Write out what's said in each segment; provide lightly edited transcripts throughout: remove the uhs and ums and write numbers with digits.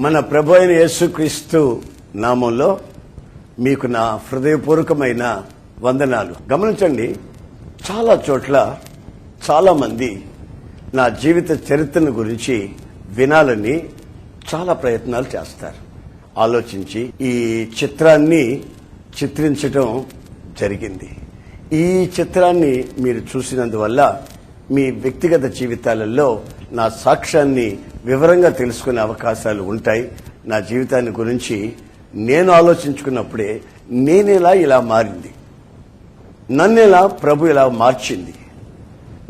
మన ప్రభు అయిన యేసుక్రీస్తు నామంలో మీకు నా హృదయపూర్వకమైన వందనాలు. గమనించండి, చాలా చోట్ల చాలా మంది నా జీవిత చరిత్రను గురించి వినాలని చాలా ప్రయత్నాలు చేస్తారు. ఆలోచించి ఈ చిత్రాన్ని చిత్రించడం జరిగింది. ఈ చిత్రాన్ని మీరు చూసినందువల్ల మీ వ్యక్తిగత జీవితాలలో నా సాక్ష్యాన్ని వివరంగా తెలుసుకునే అవకాశాలు ఉంటాయి. నా జీవితాన్ని గురించి నేను ఆలోచించుకున్నప్పుడే నేనెలా ఇలా మారింది, నన్నెలా ప్రభు ఇలా మార్చింది,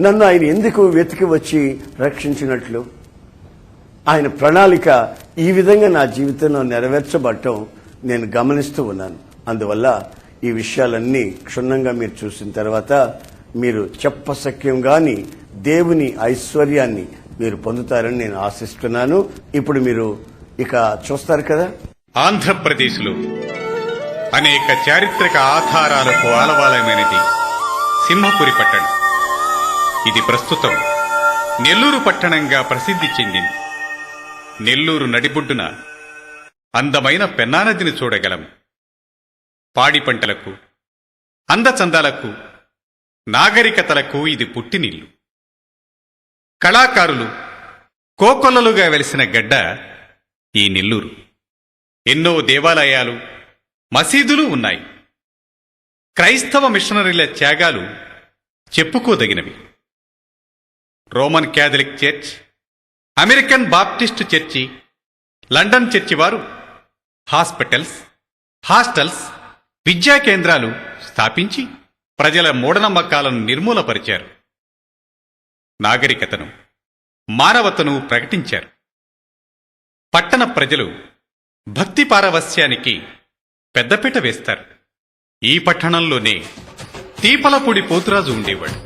నన్ను ఆయన ఎందుకు వెతికి వచ్చి రక్షించినట్లు, ఆయన ప్రణాళిక ఈ విధంగా నా జీవితంలో నెరవేర్చబడటం నేను గమనిస్తూ ఉన్నాను. అందువల్ల ఈ విషయాలన్నీ క్షుణ్ణంగా మీరు చూసిన తర్వాత మీరు చెప్పసఖ్యం గాని దేవుని ఐశ్వర్యాన్ని మీరు పొందుతారని నేను ఆశిస్తున్నాను. ఇప్పుడు మీరు ఇక చూస్తారు కదా. ఆంధ్రప్రదేశ్లో అనేక చారిత్రక ఆధారాలకు ఆలవాలమైనది సింహపురి పట్టణం. ఇది ప్రస్తుతం నెల్లూరు పట్టణంగా ప్రసిద్ధి చెందింది. నెల్లూరు నడిబొడ్డున అందమైన పెన్నా నదిని చూడగలం. పాడి పంటలకు, అందచందాలకు, నాగరికతలకు ఇది పుట్టినిల్లు. కళాకారులు కోకొల్లలుగా వెలిసిన గడ్డ ఈ నెల్లూరు. ఎన్నో దేవాలయాలు, మసీదులు ఉన్నాయి. క్రైస్తవ మిషనరీల త్యాగాలు చెప్పుకోదగినవి. Roman Catholic church, American Baptist church, London church వారు హాస్పిటల్స్, హాస్టల్స్, విద్యా కేంద్రాలు స్థాపించి ప్రజల మూఢనమ్మకాలను నిర్మూలపరిచారు. నాగరికతను, మానవతను ప్రకటించారు. పట్టణ ప్రజలు భక్తి పారవస్యానికి పెద్దపీట వేస్తారు. ఈ పట్టణంలోనే తీపలపూడి పోతురాజు ఉండేవాడు.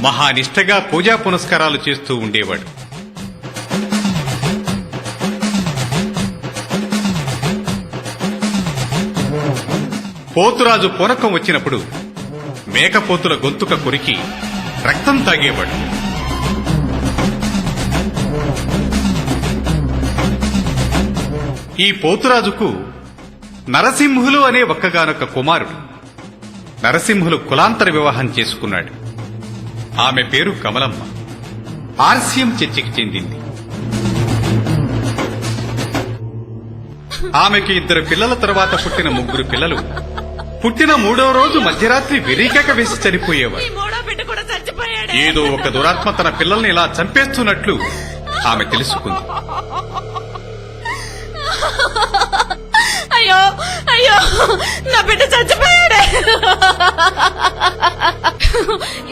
మహానిష్టగా పూజా పునస్కారాలు చేస్తూ ఉండేవాడు. పోతురాజు పూనకం వచ్చినప్పుడు మేకపోతుల గొంతుక కొరికి రక్తం తాగేవాడు. ఈ పోతురాజుకు నరసింహులు అనే ఒక్కగానొక్క కుమారుడు. నరసింహులు కులాంతర వివాహం చేసుకున్నాడు. ఆమె పేరు కమలమ్మ. ఆర్సిఎం చర్చికి చెందింది. ఆమెకి 2 పిల్లల తర్వాత పుట్టిన 3 పిల్లలు పుట్టిన 3వ రోజు మధ్యరాత్రి వెరీకేక వేసి చనిపోయేవారు. ఏదో ఒక దురాత్మ తన పిల్లల్ని ఇలా చంపేస్తున్నట్లు ఆమె తెలుసుకుంది. అయ్యో అయ్యో, నా బిడ్డ చచ్చిపోయాడే.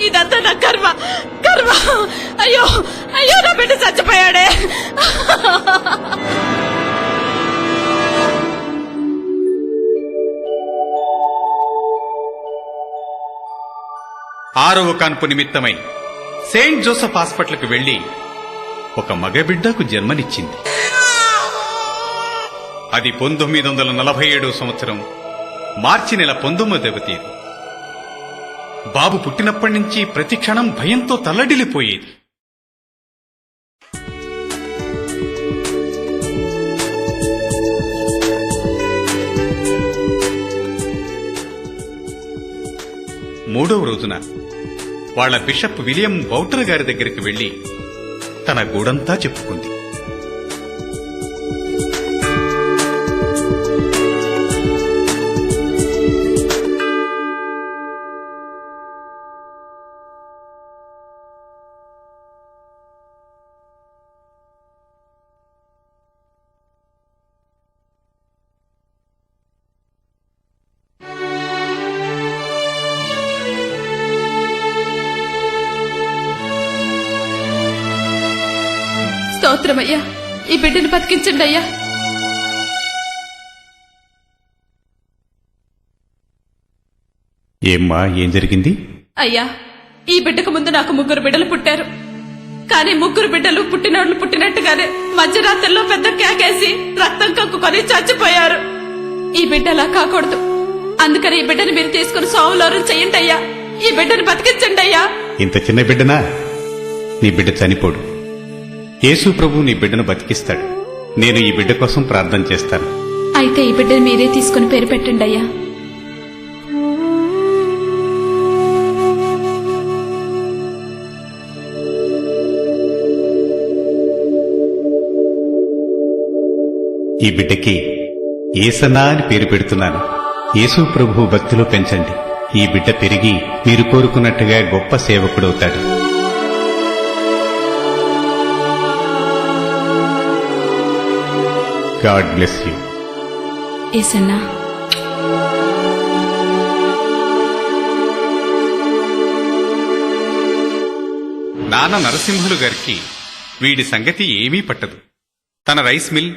ఇదంతా నా కర్మ కర్మ. అయ్యో అయ్యో, నా బిడ్డ చచ్చిపోయాడే. ఆరవ కాన్పు నిమిత్తమై సెయింట్ జోసెఫ్ హాస్పిటల్కు వెళ్లి ఒక మగబిడ్డకు జన్మనిచ్చింది. అది 1947 సంవత్సరం మార్చి నెల 19వ తేదీ. బాబు పుట్టినప్పటి నుంచి ప్రతి క్షణం భయంతో తల్లడిల్లిపోయేది. మూడవ రోజున వాళ్ల బిషప్ విలియం బౌటర్ గారి దగ్గరికి వెళ్లి తన గూడంతా చెప్పుకుంది. స్తోత్రమయ్యా, ఈ బిడ్డను బతికించండి అయ్యా. ఏమ్మా, ఏం జరిగింది? అయ్యా, ఈ బిడ్డకు ముందు నాకు 3 బిడ్డలు పుట్టారు. కానీ ముగ్గురు బిడ్డలు పుట్టినోళ్ళు పుట్టినట్టుగానే మధ్యరాత్రిలో పెద్ద కేకేసి రక్తం కక్కుకొని చచ్చిపోయారు. ఈ బిడ్డలా కాకూడదు. అందుకని ఈ బిడ్డని మీరు తీసుకుని సావులోరు చెయ్యండి అయ్యా. ఈ బిడ్డను బతికించండి అయ్యా. ఇంత చిన్న బిడ్డనా? నీ బిడ్డ చనిపోడు. యేసు ప్రభు నీ బిడ్డను బతికిస్తాడు. నేను ఈ బిడ్డ కోసం ప్రార్థన చేస్తాను. అయితే ఈ బిడ్డను మీరే తీసుకుని పేరు పెట్టండి అయ్యా. ఈ బిడ్డకి ఏసన్నా అని పేరు పెడుతున్నాను. యేసు ప్రభు భక్తిలో పెంచండి. ఈ బిడ్డ పెరిగి మీరు కోరుకున్నట్టుగా గొప్ప సేవకుడవుతాడు. God bless you. యేసన్నా. నాన్న నరసింహులు గారికి వీడి సంగతి ఏమీ పట్టదు. తన రైస్ మిల్,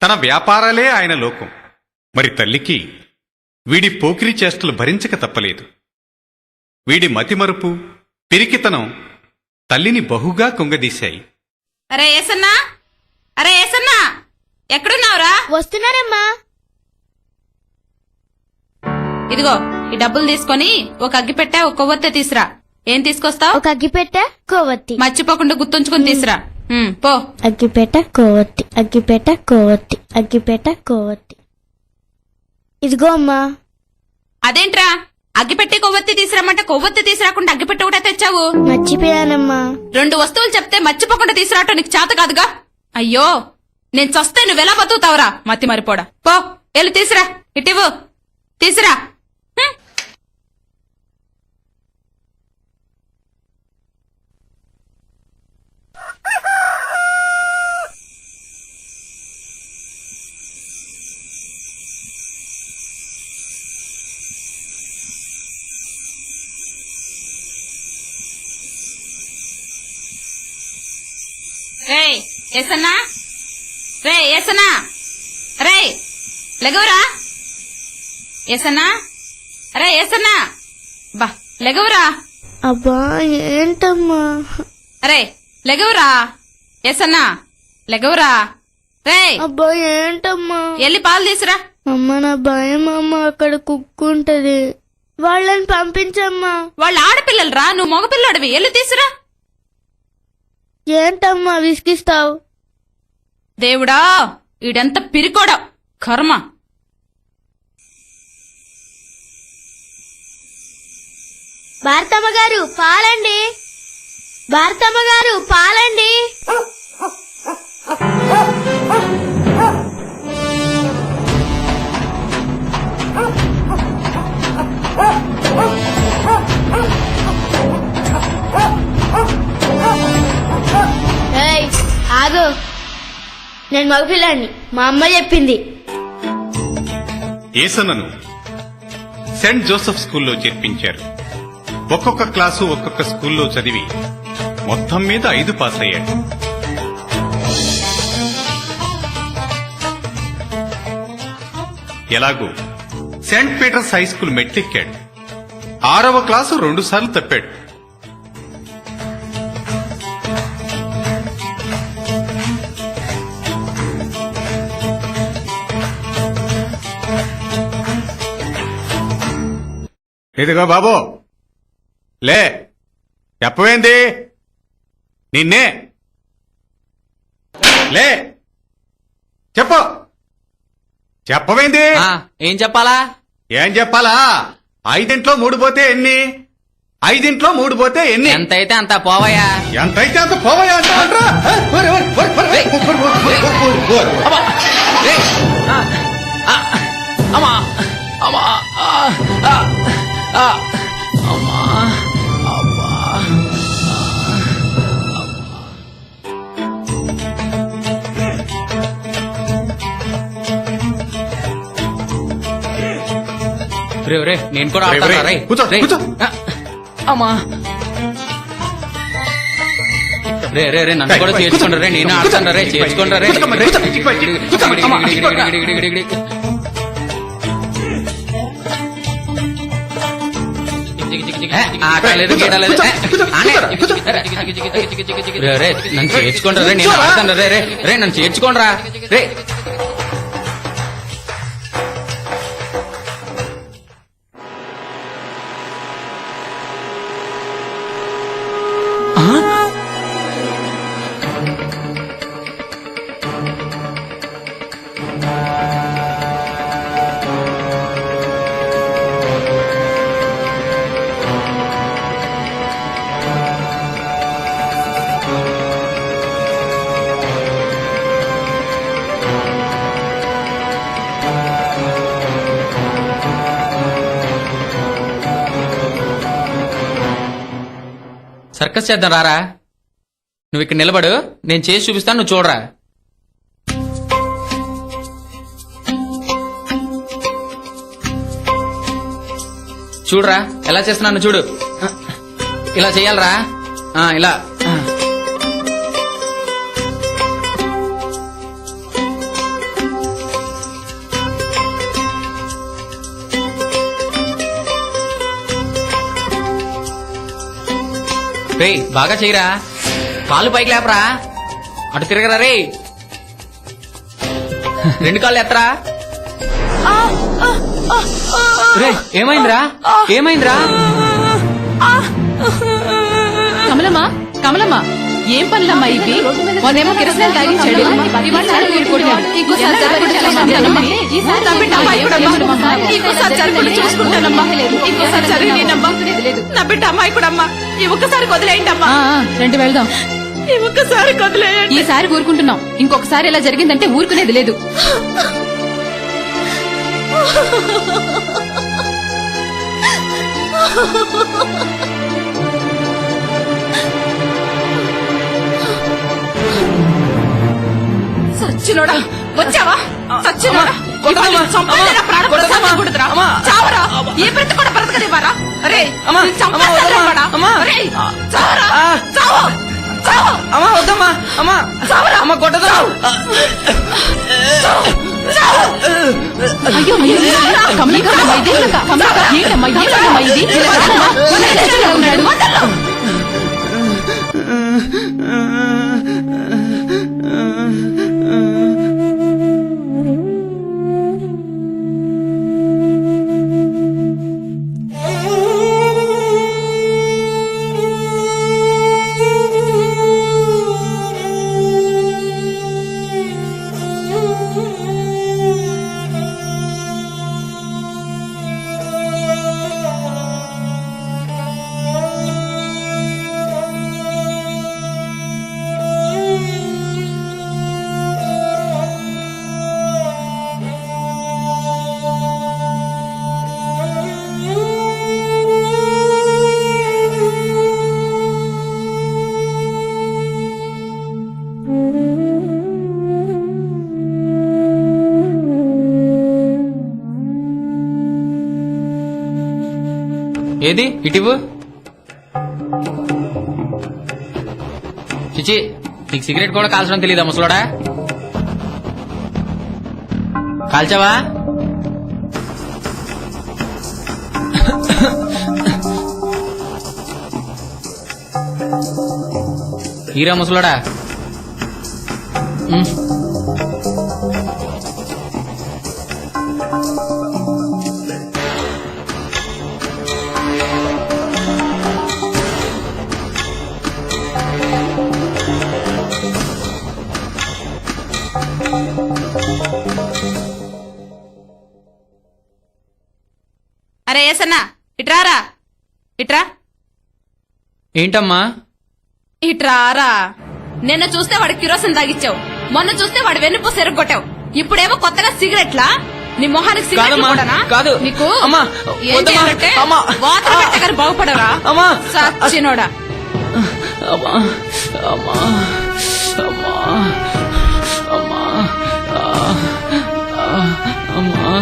తన వ్యాపారాలే ఆయన లోకం. మరి తల్లికి వీడి పోకిరి చేష్టలు భరించక తప్పలేదు. వీడి మతిమరుపు, పిరికితనం తల్లిని బహుగా కుంగదీశాయి. అరే యేసన్నా, అరే యేసన్నా, ఎక్కడున్నావురా? వస్తున్నారమ్మా. ఇదిగో ఈ డబ్బులు తీసుకొని ఒక అగ్గిపెట్టె, ఒక కొవ్వొత్తి తీసురా. ఏం తీసుకొస్తావు? ఒక అగ్గిపెట్టె కొవ్వొత్తి. మర్చిపోకుండా గుర్తుంచుకుని తీసురా. పో. అగ్గిపెట్టె కొవ్వొత్తి, అగ్గిపెట్టె కొవ్వొత్తి, అగ్గిపెట్టె కొవ్వొత్తి. ఇదిగో అమ్మా. అదేంట్రా అగ్గిపెట్టి కొవ్వొత్తి తీసుకురామంటే కొవ్వొత్తి తీసుకురాకుండా అగ్గిపెట్టి ఒకటే తెచ్చావు? మర్చిపోయానమ్మా. 2 వస్తువులు చెప్తే మర్చిపోకుండా తీసుకురావటం నీకు చేత కాదుగా. అయ్యో, నేను చస్తే నువ్వెలా బతుకుతావురా మతి మరిపోడా. పో, వెళ్ళి తీసురా. ఇటివ్వు, తీసురా. రేయ్ ఏసన్నా, రే ఏసన్నా, రే లెగవురా. ఏసన్నా, రే ఏసన్నా, బా లెగవురా. అబ్బా ఏంటమ్మా? అరే లెగవురా. ఏసన్నా లెగవురా. రే అబ్బా ఏంటమ్మా? ఎల్లి పాలు తీసురా. అమ్మ నా భయం అమ్మ, అక్కడ కుక్కుంటది. వాళ్ళని పంపించమ్మా. వాళ్ళు ఆడపిల్లలు రా, నువ్వు మగపిల్లడివి. ఎల్లి తీసురా. ఏంటమ్మా విసిగిస్తావు? దేవుడా, ఈడెంత పిరికోడా కర్మ. భారతమ్మ గారు పాలండి, భారతమ్మ గారు పాలండి. ఏయ్, ఆగు. నేను మగపిల్లాన్ని, మా అమ్మ చెప్పింది. ఏసన్నను సెయింట్ జోసెఫ్ స్కూల్లో చేర్పించారు. ఒక్కొక్క క్లాసు ఒక్కొక్క స్కూల్లో చదివి మొత్తం మీద 5 పాస్ అయ్యాడు. ఎలాగూ సెయింట్ పీటర్స్ హై స్కూల్ మెట్లెక్కాడు. 6వ క్లాసు 2 సార్లు తప్పాడు. ఇదిగో బాబు, లే, చెప్పవేంది? నిన్నే లే, చెప్పు. చెప్పవేంది? ఏం చెప్పాలా? ఏం చెప్పాలా? 5 3 పోతే ఎన్ని? 5 3 పోతే ఎన్ని? ఎంతైతే అంత పోవయ్యా. ఎంతైతే అంత పోవయ్యా అంటావంట్రా? అమ్మా అమ్మా అమ్మా అబ్బా. రే నేను కూడా ఆడతాను రే. కూర్చో, రే. కూర్చో. అమ్మా రే రే రే నన్ను కూడా చేర్చుకోండి రే. నేను ఆడతాను రే. చేర్చుకోండి రే. ఆటలేదు గీటలేదు రే నన్ను చేర్చుకోండి రే నేను ఆడతాను రే రే రే నన్ను చేర్చుకోండి రే సర్కస్ చేద్దాం రారా నువ్వు ఇక్కడ నిలబడు నేను చేసి చూపిస్తాను నువ్వు చూడరా చూడరా ఎలా చేస్తున్నాను చూడు ఇలా చెయ్యాలరా ఇలా రే బాగా చెయ్యరా కాళ్ళు పైకి లేపరా అటు తిరగరా రే రెండు కాళ్ళు ఎత్తరా రే ఏమైందిరా ఏమైందిరా కమలమ్మా కమలమ్మా ఏం పనులమ్మా ఇవి మొన్నేమో కిరసనాలు తాగించాడు ఇవాళ చాలు ఊరుకోడినాడు. ఇంకోసారి జరగకుండా ఇంకోసారి జరగకుండా చూసుకుంటానమ్మా ఇంకోసారి జరగలేనమ్మా నా బిడ్డ అమ్మాయి కూడా అమ్మా ఈ ఒక్కసారి వదిలేయండమ్మా రెండు వెళ్దాం ఈ ఒక్కసారి వదిలేయండి ఈసారి ఊరుకుంటున్నాం ఇంకొకసారి ఇలా జరిగిందంటే ఊరుకునేది లేదు సచ్చినోడా వచ్చావా సచ్చినోడా చావరా ఏ బ్రతి కూడా బ్రతకనివ్వరా అరే వద్దమ్మా అమ్మా అమ్మ కొట్టదా అయ్యో కమలమ్మ ఇది ఏది ఇటివు చిచి నీకు సిగరెట్ కూడా కాల్చడం తెలియదా ముసలోడా కాల్చావా హీరా ముసలోడా అరే ఏసన్నా ఇట్రారా ఇట్రా ఏంటమ్మా ఇట్రారా నిన్న చూస్తే వాడు కిరోసిన్ తాగిచ్చావు మొన్న చూస్తే వాడు వెన్నుపూస ఎరగొట్టావు ఇప్పుడేమో కొత్తగా సిగరెట్లా నీ మొహానికి సిగరెట్లు కూడానా? కాదు నీకు అమ్మా ఏం చేయాలంటే వాతలు పెట్టగానే బాగుపడరా సచ్చినోడా అమ్మా అమ్మా అమ్మా అమ్మా అమ్మా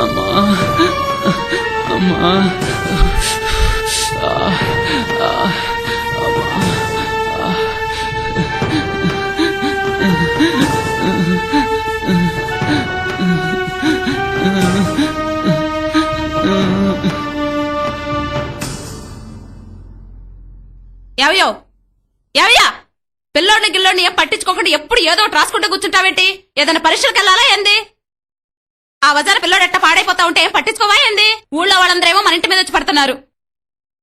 అమ్మా అమ్మా అమ్మా ఎవయో ఎవయా పిల్లోడిని గిల్లోడిని ఏం పట్టించుకోకుండా ఎప్పుడు ఏదో ఒకటి రాసుకుంటూ కూర్చుంటావేంటి? ఏదైనా పరీక్షలకు వెళ్ళాలా ఏంది? ఆ వజాన పిల్లోడు ఎట్ట పాడైపోతా ఉంటే ఏం పట్టించుకోవా ఏంది? ఊళ్ళో వాళ్ళందరేమో మన ఇంటి మీద వచ్చి పడుతున్నారు.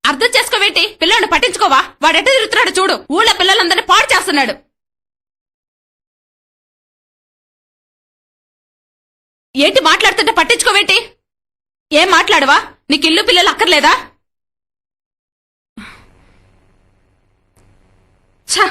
అర్థం చేసుకోవేంటి? పిల్లోడిని పట్టించుకోవా? వాడు ఎట్ట తిరుగుతున్నాడు చూడు. ఊళ్ళో పిల్లలందరినీ పాడు చేస్తున్నాడు. ఏంటి మాట్లాడుతుంటే పట్టించుకోవేంటి? ఏం మాట్లాడవా? నీకు ఇల్లు పిల్లలు అక్కర్లేదా? ఛ!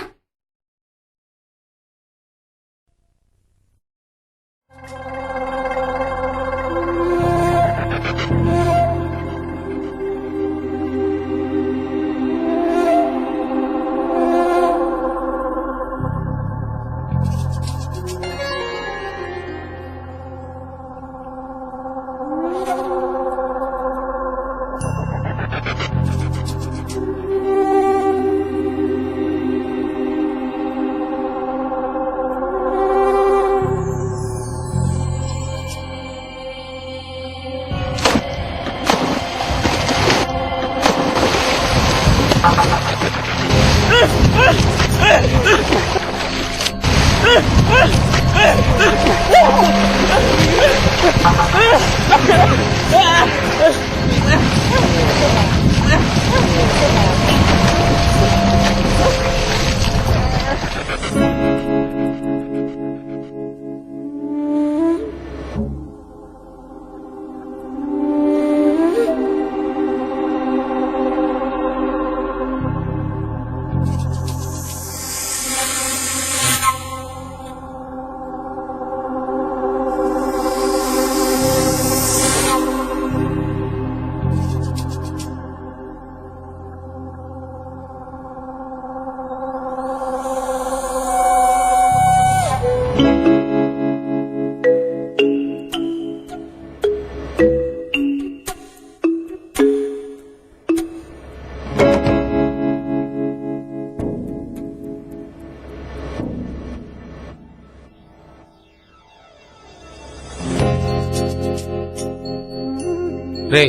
రే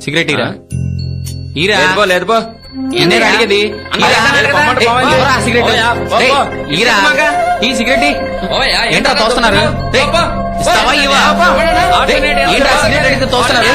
సిగరెట్ ఈరా ఈరా లేదు బో ఎన్నే అడిగేది సిగరెట్ ఈరా ఈ సిగరెట్ ఏంట్రా తోస్తున్నారు? ఏంట్రా సిగరెట్ అడిగితే తోస్తున్నారు?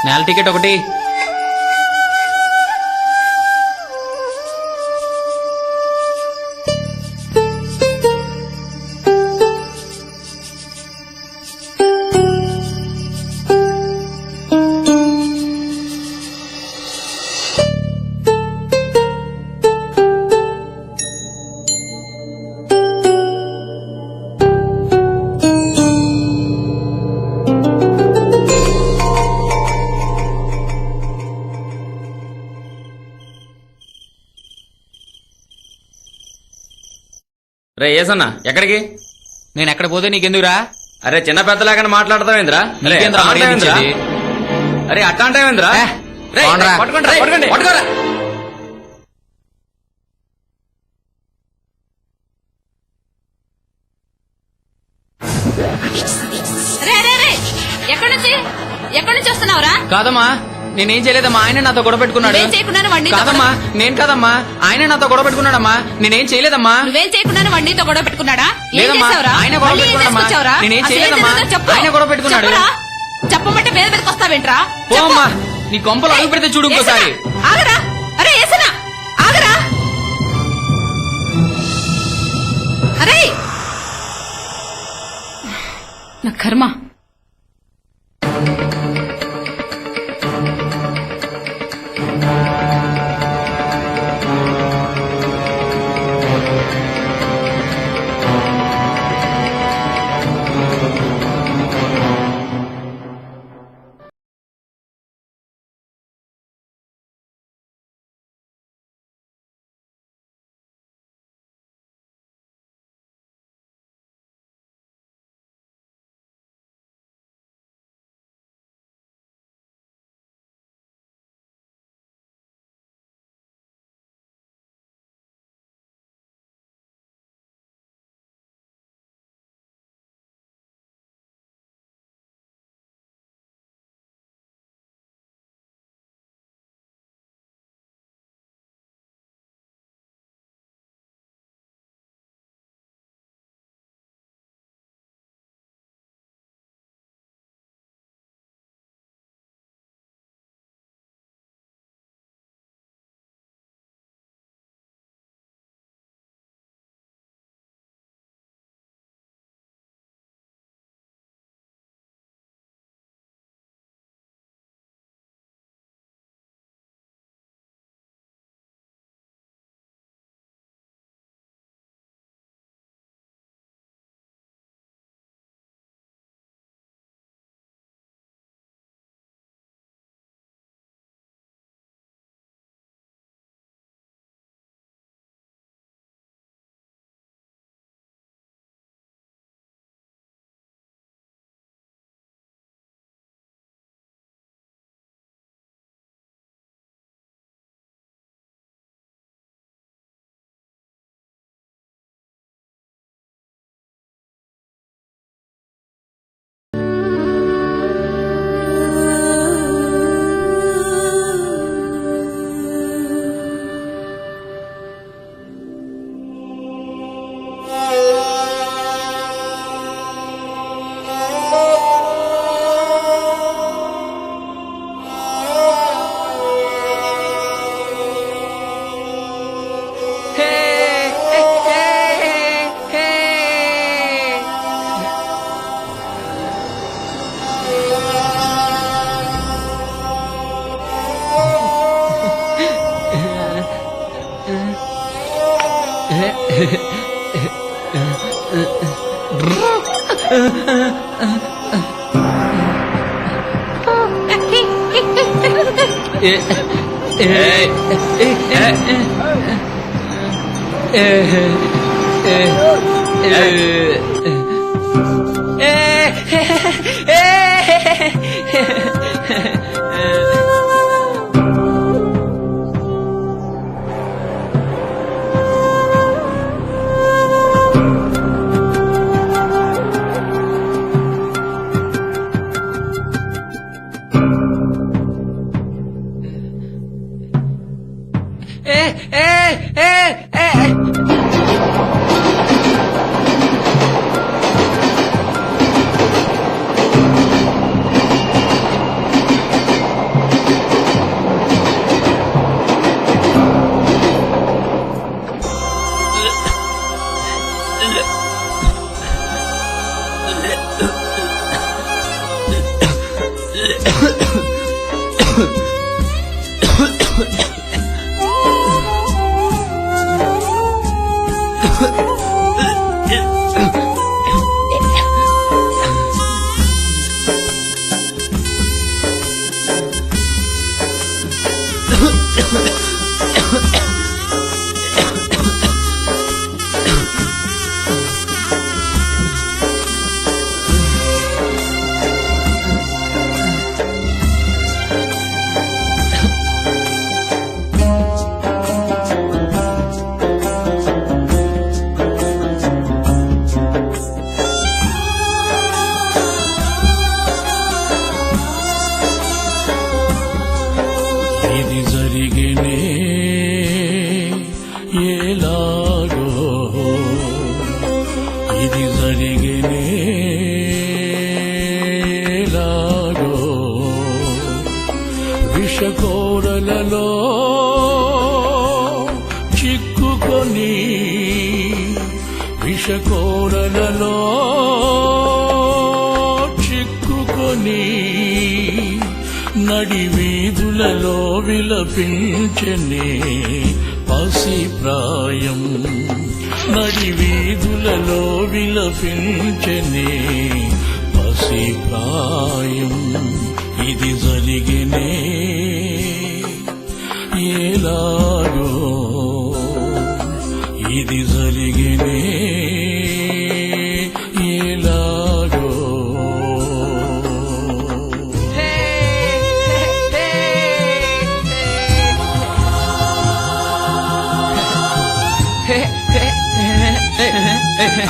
నేల టికెట్ ఒకటి. రే ఏసన్నా ఎక్కడికి? నేను ఎక్కడ పోతే నీకెందుకురా? అరే చిన్న పెద్దలాగా మాట్లాడతావేంద్రా? నీకేంద్రా మర్యాద ఇచ్చేది? అరే అట్లా అంటావేంద్రా? పోండ్రా. పట్టుకోరా. ఎక్కడి నుంచి వస్తున్నావురా? కాదమ్మా నేనేం చేయలేదమ్మా, ఆయన నాతో గొడవ పెట్టుకున్నాడు. నువ్వేం చేయకుండానే వాడిని కాదమ్మా నేను కాదమ్మా, ఆయన నాతో గొడవ పెట్టుకున్నాడమ్మా. నేనేం చేయలేదమ్మా. నువ్వేం చేయకుండానే వాడితో గొడవ పెట్టుకున్నాడా? ఏం లేదమ్మా, చేసావురా? ఆయన గొడవ మళ్ళీ ఏం పెట్టుకున్నాడమ్మా. తీసుకొచ్చావురా? నేనేం అసలు ఏం చేయలేదమ్మా. జరిగిందో చెప్పు. ఆయన గొడవ పెట్టుకున్నాడు. చెప్పురా. చెప్పమంటే మీద మీదకి వస్తావేంట్రా? ఓ అమ్మా నీ కొంపలు అడుగు పెడితే చూడు ఇంకోసారి. ఆగరా. అరే ఏసనా ఆగరా. ఒరేయ్ నా కర్మ. విషకోరలలో చిక్కుకొని నడి వీధులలో విలపించనే పసి ప్రాయం, నడి వీధులలో విలపించనే పసి ప్రాయం. ఇది జరిగినే ఎలాగో, ఇది జరిగినే ఎలాగో.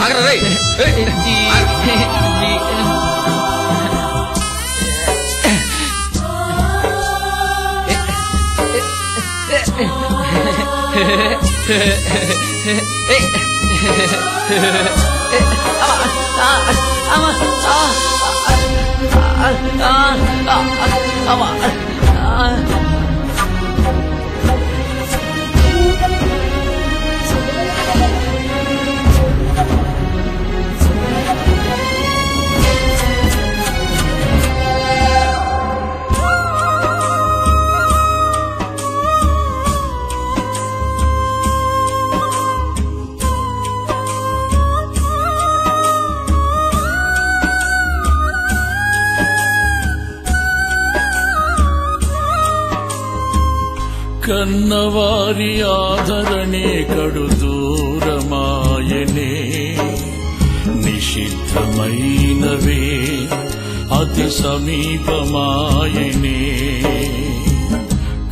ఆగరా రేయ్. కన్నవారి ఆదరణే కడు దూరమాయనే, నిషిద్ధమైనవే అతి సమీపమాయనే.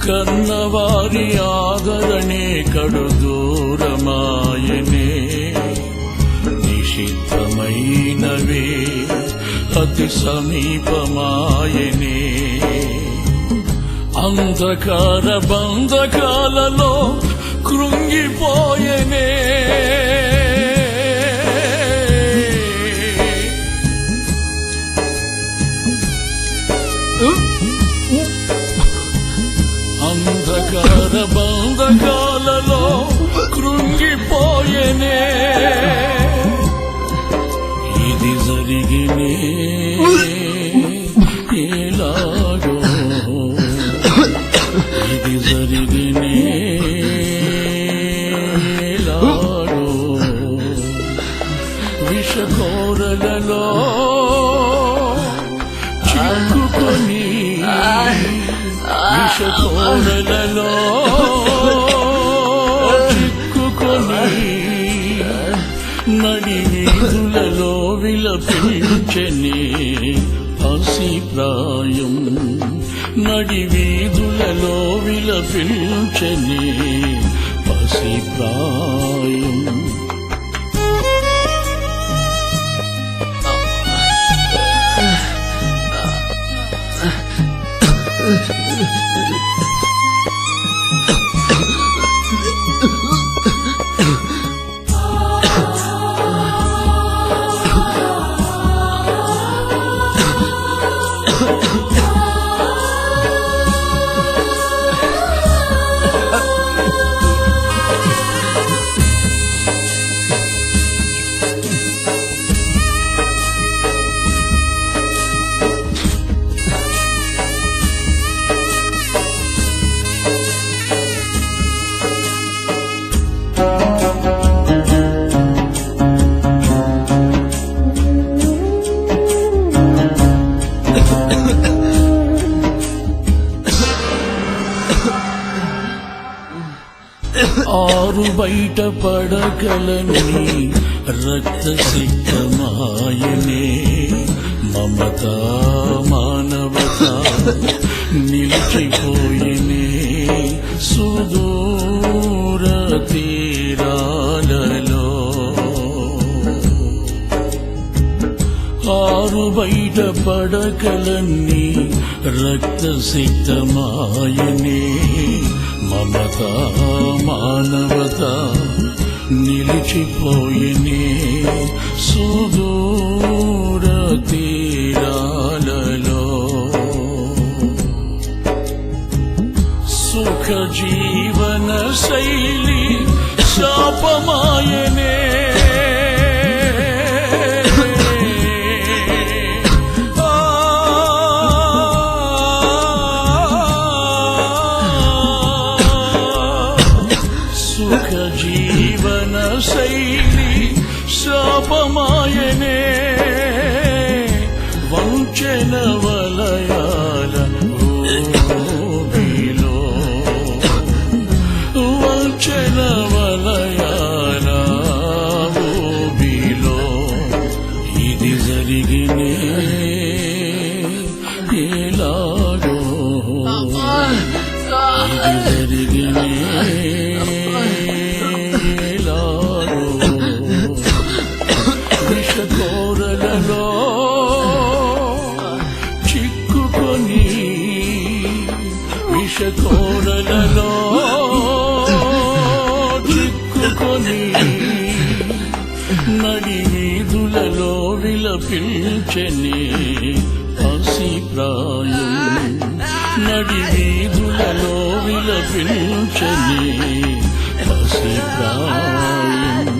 కన్నవారి ఆదరణే కడు దూరమాయనే, నిషిద్ధమైనవే అతి సమీపమాయనే. అంధకార బంధకాలలో కృంగిపోయనే, అంధకార బంధకాలలో కృంగిపోయనే. ఇది జరిగినే ఎలాగో, ఇది జరిగినే ఎలాగో. విషకోరలలో చిక్కుకొని, విషకోరలలో చిక్కుకొని నడి వీధులలో విలపించనే పసి ప్రాయం, నడి వీధులలో విలపించనే పసి ప్రాయం. ఆరు బయట పడగలని రక్త సిద్ధమాయనే, మమత మానవత నిలిచిపోయనే సుదూర తీరాలలో. ఆరు బయట పడకలన్నీ రక్త సిద్ధమాయనే, మమత మానవత నిలిచిపోయనే సుదూర తీరాలలో. సుఖ జీవన శైలి శాపమాయనే, జీవన శైలి శాపమాయనే వంచన వలయాల ఊబిలో వంచన వలయాల ఊబిలో ఇది జరిగినే ఎలాగో ఇది జరిగినే ఎలాగో విషకోరలలో చిక్కుకొని విషకోరలలో చిక్కుకొని నడి వీధులలో విలపించని పసి ప్రాయం నడి వీధులలో విలపించని పసి ప్రాయం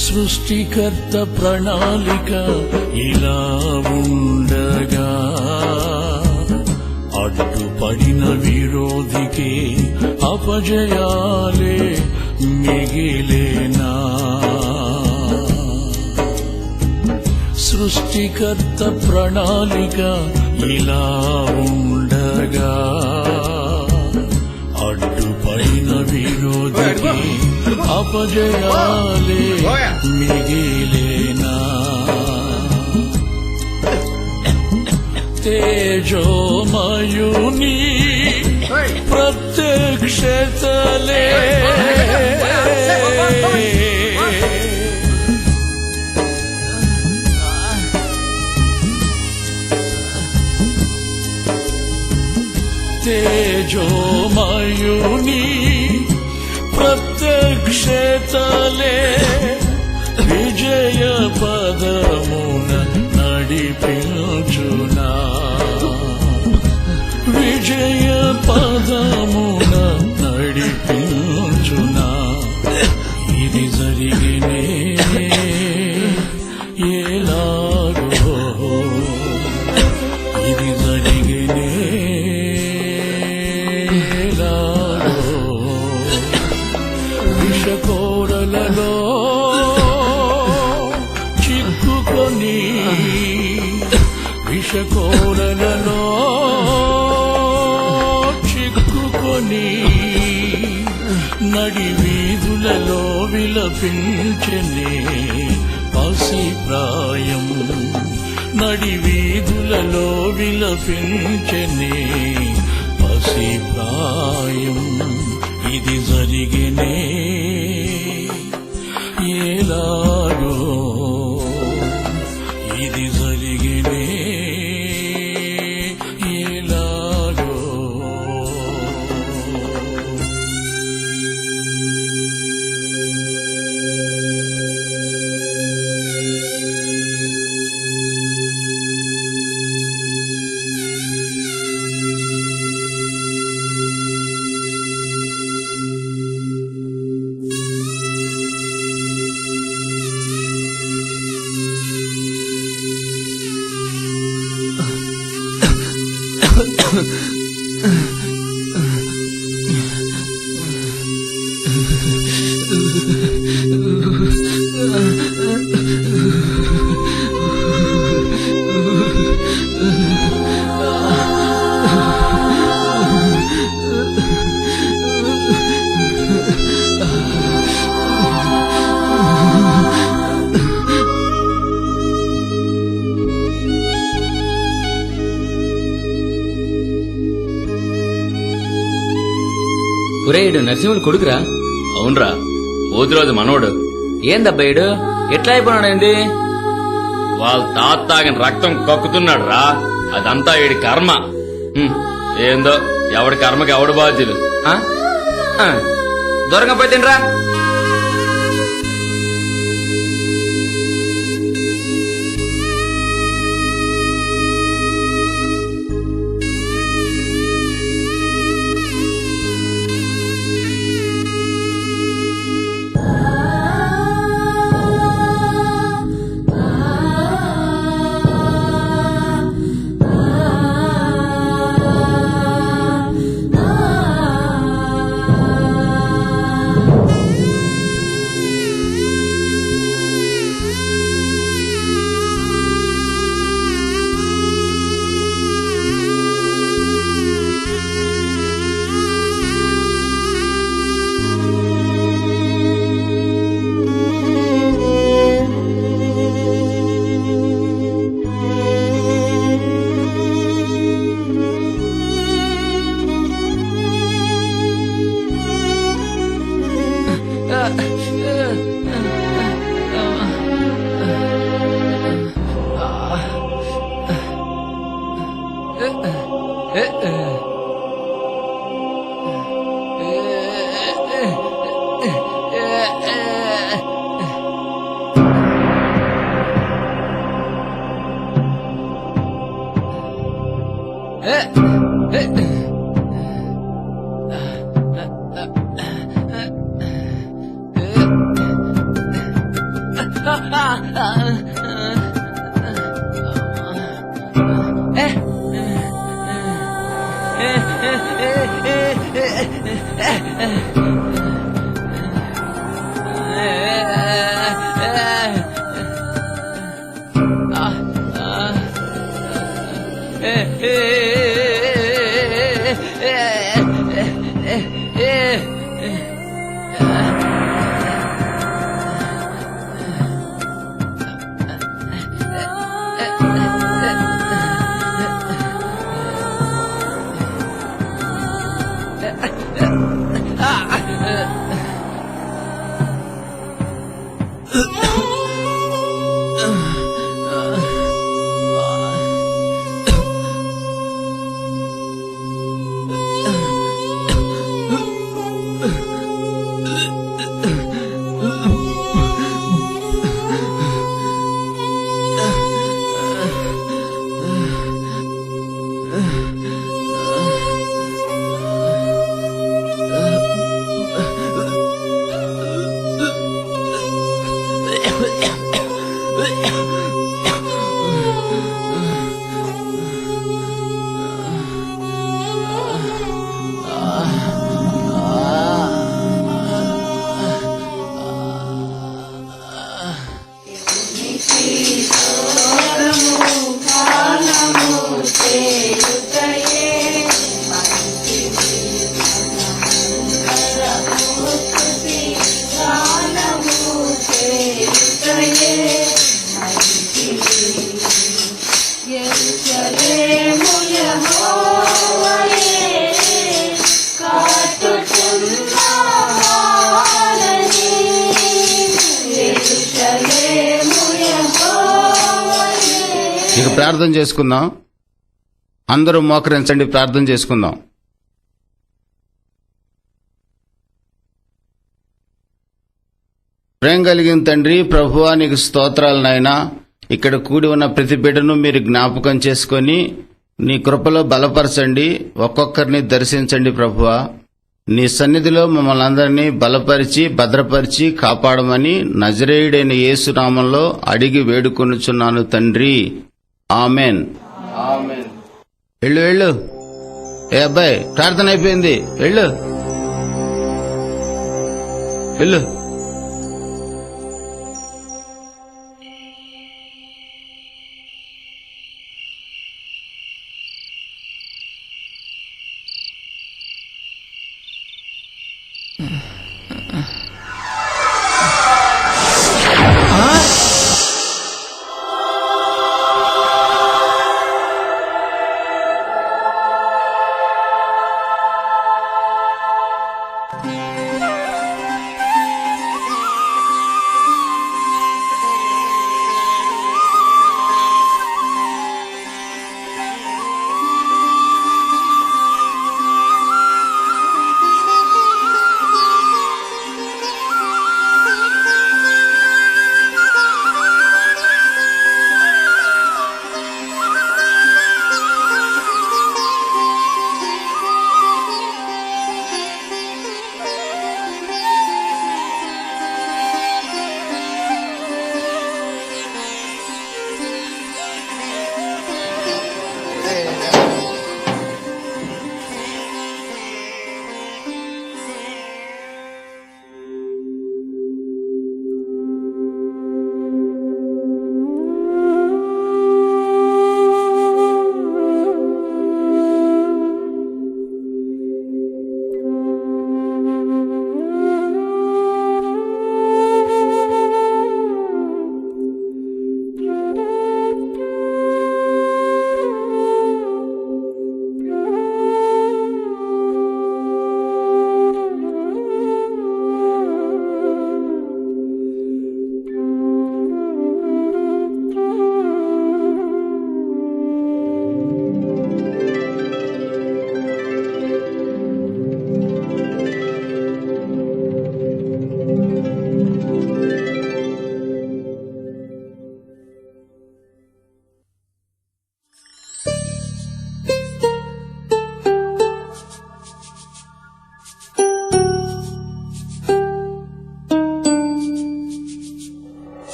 సృష్టికర్త ప్రణాళిక ఇలా ఉండగా అడ్డుపడిన విరోధికి అపజయాలే మిగిలేనా సృష్టికర్త ప్రణాళిక ఇలా ఉండగా అడ్డుపడిన విరోధికి అపజయాలే మిగిలేనా తేజోమయుని ప్రత్యక్షతలే తేజోమయుని ప్రత్యక్షతలే విజయ పదమున నడిపించునా విజయ పదమున నడిపించునా ఇది జరిగినే ఎలాగో ఇది జరిగినే విషకోరలలో చిక్కుకొని విషకోరలలో చిక్కుకొని నడి వీధులలో విలపించనే పసి ప్రాయం నడి వీధులలో విలపించనే పసి ప్రాయం ఇది జరిగినే ఎలాగో ఇది జరిగినే ఎలాగో ఒరేయుడు నరసింహుడు కొడుకురా. అవునరా, పోతురాజు మనోడు. ఏందబ్బాయిడు ఎట్లా అయిపోయినాడేంది? వాళ్ళ తాత తాగిన రక్తం కక్కుతున్నాడు రా. అదంతా వీడి కర్మ. ఏందో ఎవడి కర్మకి ఎవడు బాధ్యులు. దొరకపోతేనరా. ఇక ప్రార్థన చేసుకుందాం. అందరూ మోకరించండి, ప్రార్థన చేసుకుందాం. ప్రేమ కలిగిన తండ్రి, ప్రభువా నీకు స్తోత్రాలు నాయనా. ఇక్కడ కూడి ఉన్న ప్రతి బిడ్డను మీరు జ్ఞాపకం చేసుకొని నీ కృపలో బలపరచండి, ఒక్కొక్కరిని దర్శించండి ప్రభువా. నీ సన్నిధిలో మమ్మల్ని అందరినీ బలపరిచి భద్రపరిచి కాపాడమని నజరేయుడైన యేసు నామంలో అడిగి వేడుకొనుచున్నాను తండ్రి, ఆమెన్. వెళ్ళు వెళ్ళు. ఏ అబ్బాయి, ప్రార్థన అయిపోయింది, వెళ్ళు వెళ్ళు.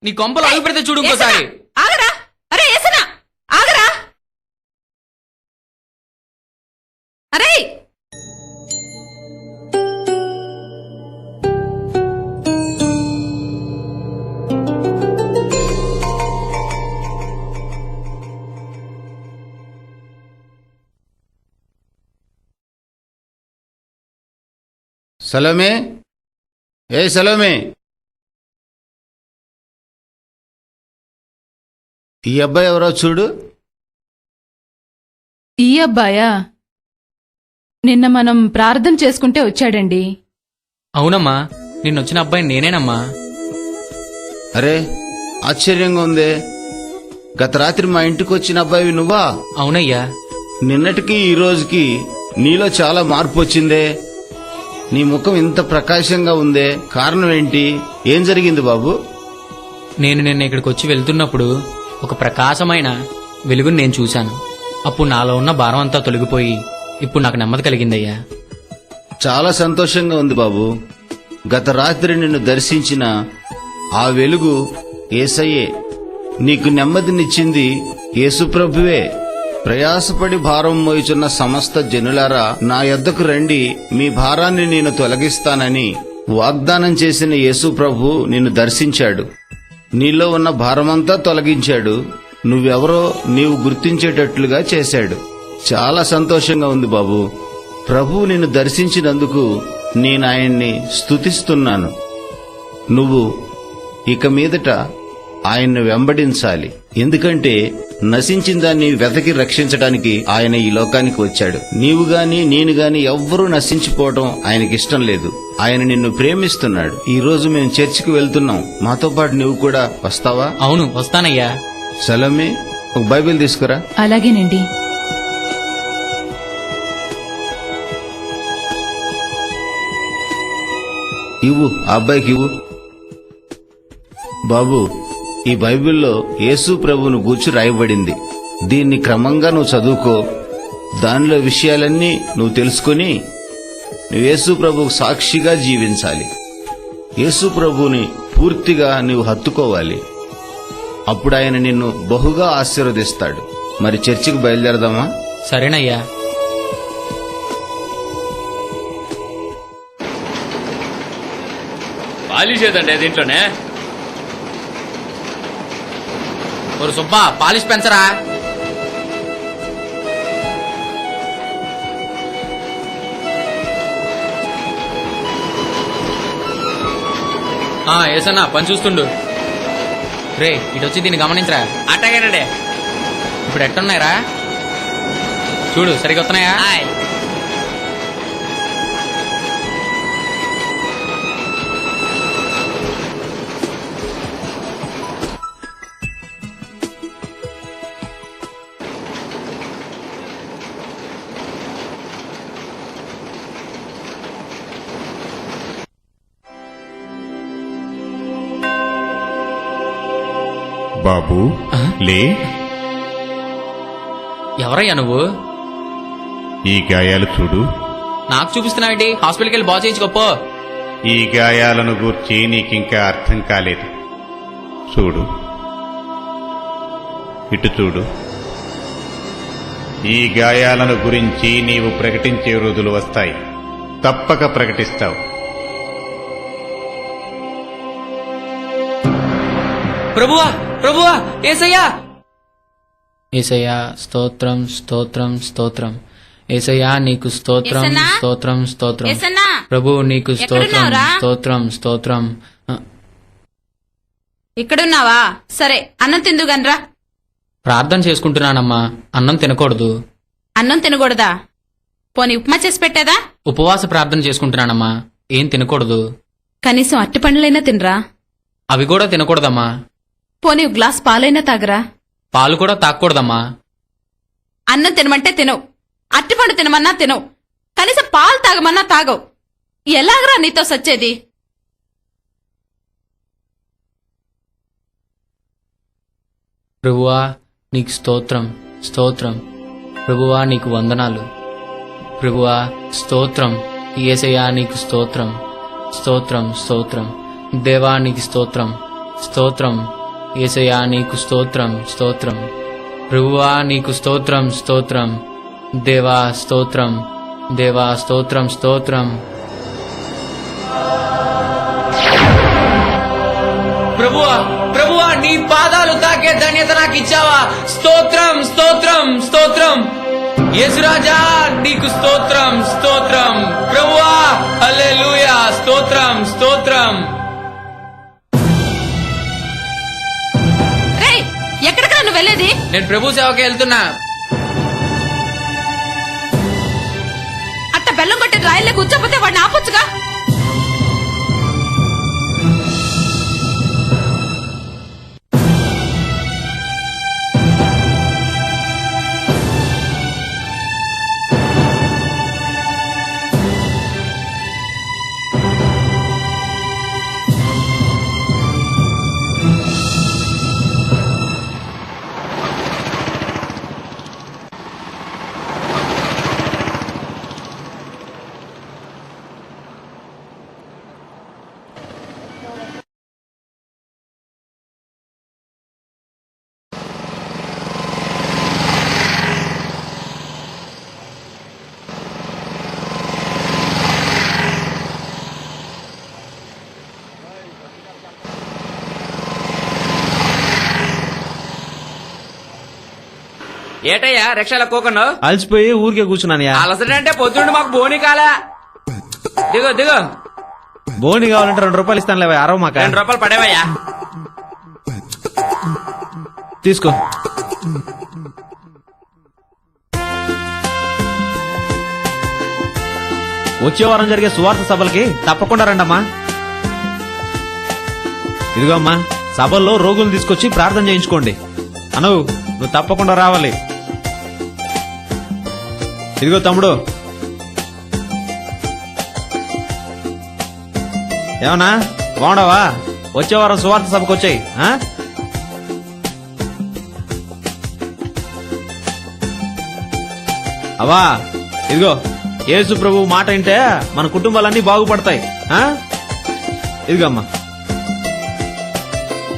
నీ కొంపలు అడుగు పెడితే చూడు ఇంకోసారి. ఆగరా, అరే ఏసనా ఆగరా, అరే సలోమే, ఏ సలోమే, ఈ అబ్బాయి ఎవరో చూడు. ఈ అబ్బాయా? నిన్న మనం ప్రార్థన చేసుకుంటే వచ్చాడండి. అవునమ్మా, నిన్నొచ్చిన అబ్బాయి నేనేనమ్మా. అరే ఆశ్చర్యంగా ఉందే, గత రాత్రి మా ఇంటికి వచ్చిన అబ్బాయి నువ్వా? అవునయ్యా. నిన్నటికి ఈ రోజుకి నీలో చాలా మార్పు వచ్చిందే. నీ ముఖం ఇంత ప్రకాశంగా ఉందే, కారణం ఏంటి? ఏం జరిగింది బాబు? నేను నిన్న ఇక్కడికి వచ్చి వెళ్తున్నప్పుడు ఒక ప్రకాశమైన వెలుగుని నేను చూశాను. అప్పుడు నాలో ఉన్న భారం అంతా తొలగిపోయి ఇప్పుడు నాకు నెమ్మది కలిగిందయ్యా. చాలా సంతోషంగా ఉంది బాబు. గత రాత్రి నిన్ను దర్శించిన ఆ వెలుగు యేసయ్యే. నీకు నెమ్మదినిచ్చింది యేసుప్రభువే. ప్రయాసపడి భారం మోయుచున్న సమస్త జనులారా, నా యొద్దకు రండి, మీ భారాన్ని నేను తొలగిస్తానని వాగ్దానం చేసిన యేసుప్రభు నిన్ను దర్శించాడు. నీలో ఉన్న భారమంతా తొలగించాడు. నువ్వెవరో నీవు గుర్తించేటట్లుగా చేశాడు. చాలా సంతోషంగా ఉంది బాబు. ప్రభువు నిన్ను దర్శించినందుకు నేను ఆయన్ని స్తుతిస్తున్నాను. నువ్వు ఇక మీదట ఆయన్ను వెంబడించాలి. ఎందుకంటే నశించిన దాన్ని వెతకి రక్షించడానికి ఆయన ఈ లోకానికి వచ్చాడు. నీవు గాని నేను గాని ఎవ్వరూ నశించిపోవడం ఆయనకిష్టం లేదు. ఆయన నిన్ను ప్రేమిస్తున్నాడు. ఈ రోజు మేము చర్చికి వెళ్తున్నాం. మాతో పాటు నువ్వు కూడా వస్తావా? అవును, వస్తానయ్యా. సలోమే, ఒక బైబిల్ తీసుకురా. అలాగేనండి. ఇవ్వు, ఆ అబ్బాయికి ఇవ్వు. బాబు, ఈ బైబిల్లో యేసు ప్రభువును గూర్చి రాయబడింది. దీన్ని క్రమంగా నువ్వు చదువుకో. దానిలో విషయాలన్నీ నువ్వు తెలుసుకుని నువ్వు యేసు ప్రభువుకు సాక్షిగా జీవించాలి. యేసు ప్రభువుని పూర్తిగా నువ్వు హత్తుకోవాలి. అప్పుడు ఆయన నిన్ను బహుగా ఆశీర్వదిస్తాడు. మరి చర్చికి బయలుదేరదామా? సరేనయ్యా. పాలిష్ ఏదండి దీంట్లోనే? ஒரு సుబ్బా, పాలిష్ పెంచరా. ఏసన్నా పని చూస్తుండు. రే, ఇటొచ్చి దీన్ని గమనించరా. అట్టగానండి. ఇప్పుడు ఎట్టున్నాయిరా చూడు, సరిగ్గా వస్తున్నాయా? బాబు లే, ఎవరయ్యా నువ్వు? ఈ గాయాలు చూడు. నాకు చూపిస్తున్నావేంటి? హాస్పిటల్కి వెళ్ళి బాగు చేయించుకోపో. ఈ గాయాలను గూర్చి నీకింకా అర్థం కాలేదు. చూడు, ఇటు చూడు. ఈ గాయాలను గురించి నీవు ప్రకటించే రోజులు వస్తాయి. తప్పక ప్రకటిస్తావు. ప్రభువా, ప్రభువా, ఏసయ్యా. ఏసయ్యా, స్తోత్రం, స్తోత్రం, స్తోత్రం. ఏసయ్యా, నీకు స్తోత్రం, ఏసన్నా? స్తోత్రం, స్తోత్రం. ఏసన్నా? ప్రభు, నీకు స్తోత్రం, ఎక్కడున్నావురా? స్తోత్రం, స్తోత్రం. ఇక్కడున్నావా? సరే, అన్నం తిందుగనరా. ప్రార్థన చేసుకుంటున్నానమ్మా. అన్నం తినకూడదు. అన్నం తినకూడదా? పోనీ ఉప్మా చేసి పెట్టేదా? ఉపవాస ప్రార్థన చేసుకుంటున్నానమ్మా. ఏం తినకూడదు. కనీసం అట్టి పండ్లైనా తినరా? అవి కూడా తినకూడదమ్మా. పోనీ ఒక గ్లాస్ పాలైనా తాగరా? పాలు కూడా తాగకూడదమ్మా. అన్నం తినమంటే తినవు, అట్టిపండు తినమన్నా తినవు, కనీసం పాలు తాగమన్నా తాగవు. ఎలాగరా నీతో సచ్చేది? ప్రభువా, నీకు స్తోత్రం, స్తోత్రం. ప్రభువా, నీకు వందనాలు. ప్రభువా, స్తోత్రం. యేసయ్యా, నీకు స్తోత్రం, స్తోత్రం, స్తోత్రం. దేవా, నీకు స్తోత్రం, స్తోత్రం. యేసయ్యా నీకు స్తోత్రం స్తోత్రం. ప్రభువా నీకు స్తోత్రం స్తోత్రం. దేవా స్తోత్రం దేవా స్తోత్రం స్తోత్రం. ప్రభువా ప్రభువా నీ పాదాలు తాకే ధన్యత నాకు ఇచ్చావా? స్తోత్రం స్తోత్రం స్తోత్రం. యేసురాజా నీకు స్తోత్రం స్తోత్రం. ప్రభువా హల్లెలూయా స్తోత్రం స్తోత్రం. రేయ్, ఎక్కడికా నువ్వు వెళ్ళేది? నేను ప్రభు సేవకి వెళ్తున్నా. అట్ట బెల్లం కొట్టి రాయిలే కూర్చోపోతే వాడిని ఆపొచ్చుగా. ఏటయ్యా రిక్షాలో కోకుండా అలసిపోయి ఊరికే కూర్చున్నానయ్యా. అలసటంటే పొద్దుండి మాకు బోని కాలా. దిగు దిగు. బోని కావాలంటే 2 రూపాయలు ఇస్తాను లేవా, అరవ మాక. 2 రూపాయలు పడేవయ్యా. తీసుకో. వచ్చే వారం జరిగే సువార్త సభలకి తప్పకుండా రండమ్మా. ఇదిగో అమ్మా, సభల్లో రోగులు తీసుకొచ్చి ప్రార్థన చేయించుకోండి. అను నువ్వు తప్పకుండా రావాలి. ఇదిగో తమ్ముడు, ఏమన్నా బాగుండవా? వచ్చే వారం సువార్త సభకు వచ్చాయి. అవా ఇదిగో, యేసు ప్రభు మాట వింటే మన కుటుంబాలన్నీ బాగుపడతాయి. ఇదిగో అమ్మా.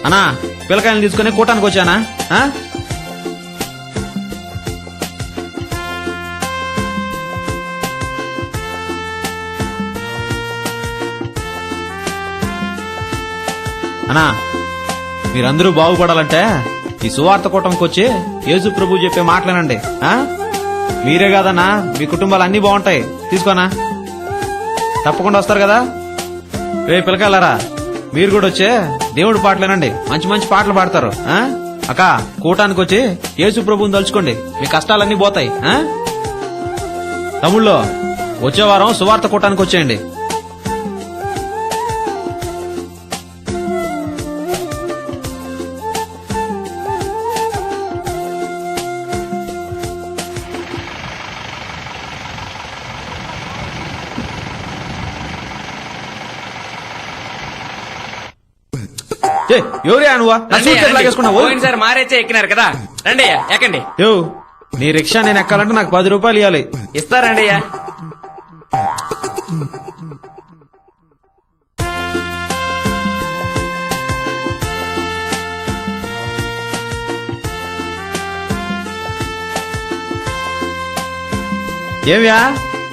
అన్నా పిల్లకాయలు తీసుకుని కూటానికి వచ్చానా? అన్నా మీరందరూ బాగుపడాలంటే ఈ సువార్త కూటంకి వచ్చి యేసు ప్రభు చెప్పే మాటలేనండి. మీరే కాదన్నా, మీ కుటుంబాలు అన్ని బాగుంటాయి. తీసుకోనా, తప్పకుండా వస్తారు కదా. రేపు పిల్లకాయలారా, మీరు కూడా వచ్చే దేవుడి పాటలేనండి, మంచి మంచి పాటలు పాడతారు. అక్క కూటానికి వచ్చి యేసు ప్రభువుని తలుచుకోండి, మీ కష్టాలన్నీ పోతాయి. తమ్ముళ్ళు వచ్చే వారం సువార్త కూటానికి వచ్చేయండి. ఎవరే నువ్వా? సార్ మారేచ్చే ఎక్కినారు కదా, రండి ఎక్కండి. నీ రిక్షా నేను ఎక్కాలంటే నాకు 10 రూపాయలు ఇవ్వాలి. ఇస్తారండి. ఏమియా,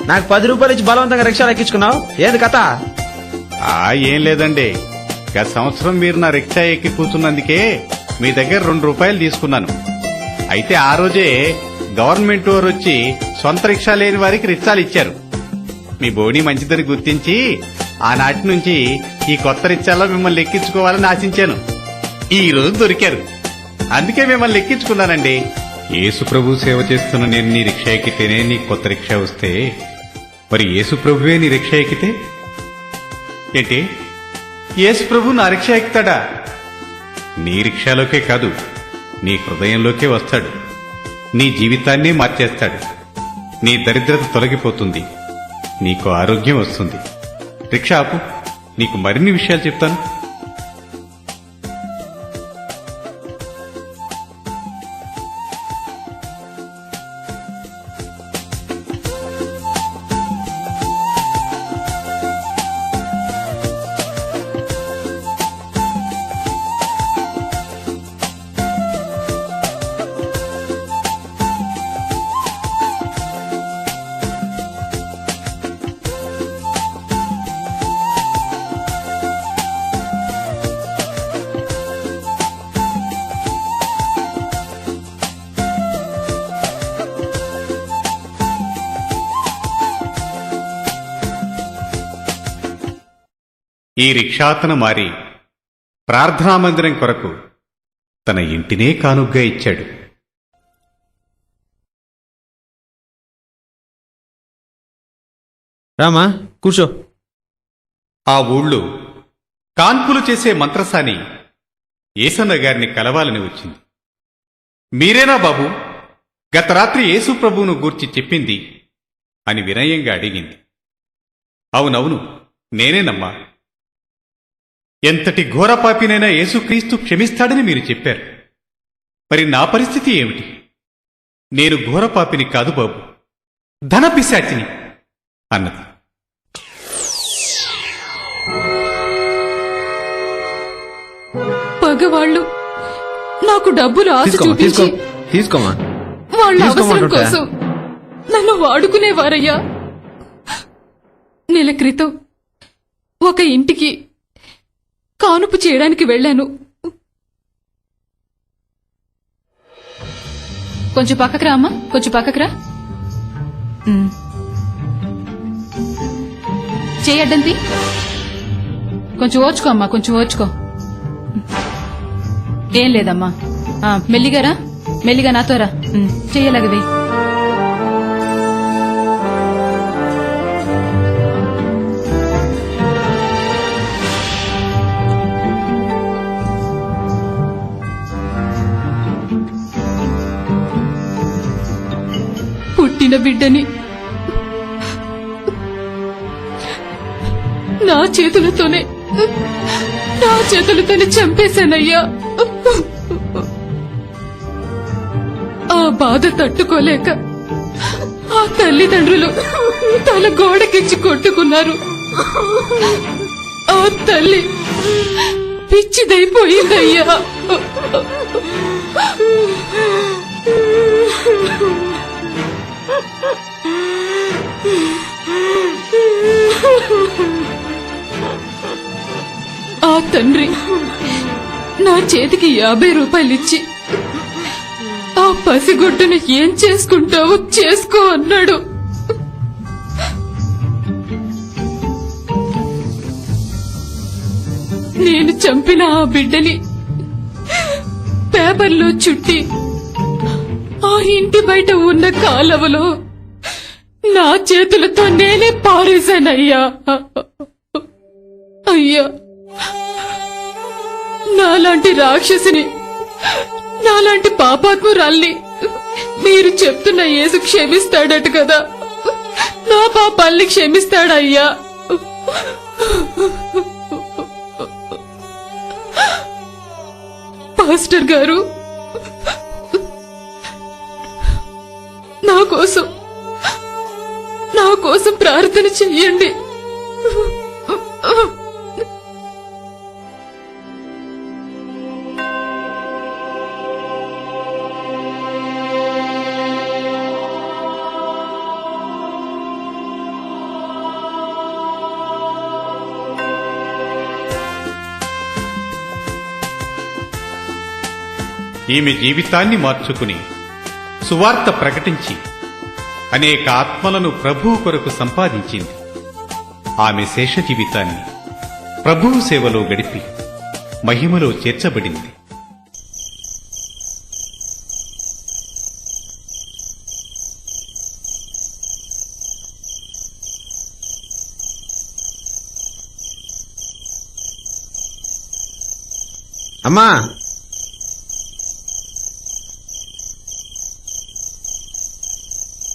నాకు 10 రూపాయలు ఇచ్చి బలవంతంగా రిక్షాలు ఎక్కించుకున్నావు, ఏది కథ? ఏం లేదండి, గత సంవత్సరం మీరు నా రిక్షా ఎక్కి కూర్చున్నందుకే మీ దగ్గర 2 రూపాయలు తీసుకున్నాను. అయితే ఆ రోజే గవర్నమెంట్ వారు వచ్చి సొంత రిక్షా లేని వారికి రిక్షాలు ఇచ్చారు. మీ బోని మంచిదని గుర్తించి ఆనాటి నుంచి ఈ కొత్త రిక్షాలో మిమ్మల్ని ఎక్కించుకోవాలని ఆశించాను. ఈ రోజు దొరికారు, అందుకే మిమ్మల్ని ఎక్కించుకున్నానండి. యేసు ప్రభు సేవ చేస్తున్న నేను నీ రిక్షా ఎక్కితేనే నీ కొత్త రిక్షా వస్తే, మరి యేసు ప్రభువే నీ రిక్షా ఎక్కితే ఏంటి? యేసు ప్రభు నా రిక్షా ఎక్కుతాడా? నీ రిక్షాలోకే కాదు, నీ హృదయంలోకే వస్తాడు. నీ జీవితాన్నే మార్చేస్తాడు. నీ దరిద్రత తొలగిపోతుంది, నీకు ఆరోగ్యం వస్తుంది. రిక్షా ఆపు, నీకు మరిన్ని విషయాలు చెప్తాను. ఈ రిక్షాతన మారి ప్రార్థనా మందిరం కొరకు తన ఇంటినే కానుగ్గా ఇచ్చాడు. రామా కూర్చో. ఆ ఊళ్ళో కాన్పులు చేసే మంత్రసాని ఏసన్న గారిని కలవాలని వచ్చింది. మీరేనా బాబు గత రాత్రి యేసు ప్రభువును గూర్చి చెప్పింది అని వినయంగా అడిగింది. అవునవును, నేనేనమ్మా. ఎంతటి ఘోరపాపినైనా యేసుక్రీస్తు క్షమిస్తాడని మీరు చెప్పారు. మరి నా పరిస్థితి ఏమిటి? నేను ఘోరపాపిని కాదు బాబు, ధనపిశాచిని అన్నది. పగవాళ్ళు నాకు డబ్బులు ఆశ చూపించి తీసుకోమా. వాళ్ళ అవసరం తీసుకోమంటుంటే. కోసం నన్ను వాడుకునేవారయ్యా. నెల క్రితం ఒక ఇంటికి కానుపు చేయడానికి వెళ్ళాను. కొంచెం పక్కకు రా అమ్మా, కొంచెం పక్కకు రా. చేయడ్డంతి కొంచెం ఓచుకో అమ్మా, కొంచెం ఓచుకో. ఏం లేదమ్మా, మెల్లిగా రా, మెల్లిగా నాతో రా. చెయ్యలాగవే. పుట్టిన బిడ్డని నా చేతులతోనే చంపేశానయ్యా. ఆ బాధ తట్టుకోలేక ఆ తల్లిదండ్రులు తల గోడకిచ్చి కొట్టుకున్నారు. ఆ తల్లి పిచ్చిదైపోయిందయ్యా. ఆ తండ్రి నా చేతికి 50 రూపాయలిచ్చి ఆ పసిగుడ్డును ఏం చేసుకుంటావో చేసుకో అన్నాడు. నేను చంపిన ఆ బిడ్డని పేపర్లో చుట్టి ఆ ఇంటి బయట ఉన్న కాలవలో నా చేతులతో నేనే పారేశానయ్యా. అయ్యా, నాలాంటి రాక్షసిని, నాలాంటి పాపాత్మురాల్ని మీరు చెప్తున్న యేసు క్షమిస్తాడట కదా, నా పాపాల్ని క్షమిస్తాడయ్యా. పాస్టర్ గారు, నా కోసం ప్రార్థన చెయ్యండి. ఈమె జీవితాన్ని మార్చుకుని సువార్త ప్రకటించి అనేక ఆత్మలను ప్రభువు కొరకు సంపాదించింది. ఆమె శేష జీవితాన్ని ప్రభువు సేవలో గడిపి మహిమలో చేర్చబడింది. అమ్మా,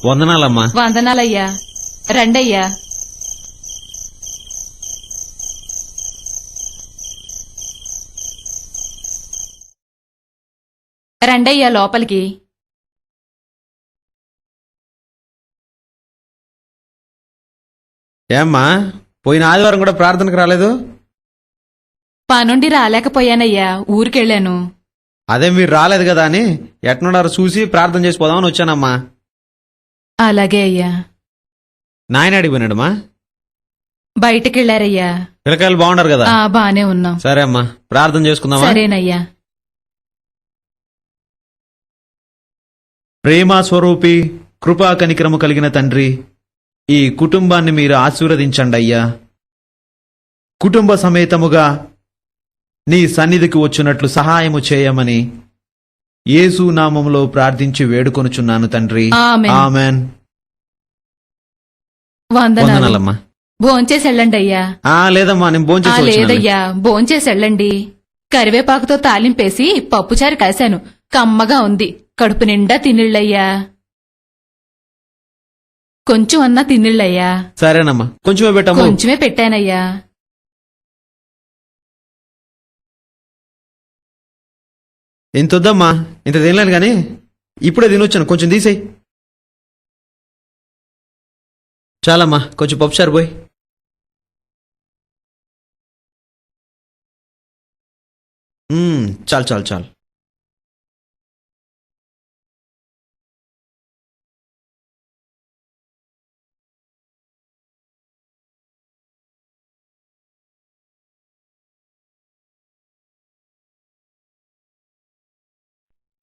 వందనాలమ్మా. వందనాలయ్యా. రండయ్యా. రండయ్యా లోపలికి. ఏమ్మా, పోయిన ఆదివారం కూడా ప్రార్థనకు రాలేదు? పనుండి రాలేకపోయానయ్యా, ఊరికెళ్ళాను. అదే మీరు రాలేదు కదా అని ఎట్నున్నారో చూసి ప్రార్థన చేసి పోదామని వచ్చానమ్మా. అలాగే అయ్యా. నాయన అడిగిపోయినాడమ్మా. బయటకెళ్లారయ్యా. పిల్లకాయలు బాగుండారు కదా? బానే ఉన్నాం. సరే అమ్మా, ప్రార్థన చేసుకుందామా? సరేనయ్యా. ప్రేమ స్వరూపి, కృపా కనికరము కలిగిన తండ్రి, ఈ కుటుంబాన్ని మీరు ఆశీర్వదించండి అయ్యా. కుటుంబ సమేతముగా నీ సన్నిధికి వచ్చున్నట్లు సహాయము చేయమని యేసు నామములో ప్రార్థించి వేడుకొనుచున్నాను తండ్రి. ఆమేన్. ఆమెన్. వందనాలమ్మా. భోంచేసి వెళ్ళండి అయ్యా. లేదమ్మా, నేను భోంచేసి వచ్చాను. లేదయ్యా, భోంచేసి వెళ్ళండి. కరివేపాకుతో తాలింపేసి పప్పుచారు కాశాను, కమ్మగా ఉంది. కడుపు నిండా తినిళ్ళయ్యా. కొంచెం అన్నా తినిళ్ళయ్యా. సరేనమ్మా, కొంచెమే పెట్టమ్మా. కొంచెమే పెట్టానయ్యా. ఇంత వద్దమ్మా, ఇంత తినలేను గాని ఇప్పుడే తినొచ్చాను, కొంచెం తీసేయి. చాలమ్మా, కొంచెం పప్పుచారు పోయి. చాలు చాలు చాలు.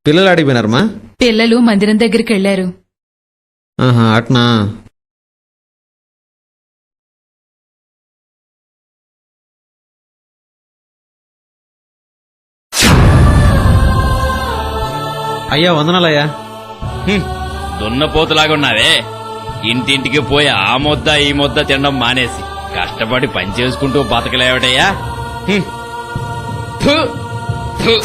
పిల్లలు అడిగిపోయినారమ్మా? పిల్లలు మందిరం దగ్గరికి వెళ్లారు. అట్నా. అయ్యా వందనాలయ్యా. దున్నపోతులాగా ఉన్నావే. ఇంటింటికి పోయి ఆ ముద్ద ఈ ముద్ద తినడం మానేసి కష్టపడి పని చేసుకుంటూ బతకలేవటయ్యా. ఫు, ఫు.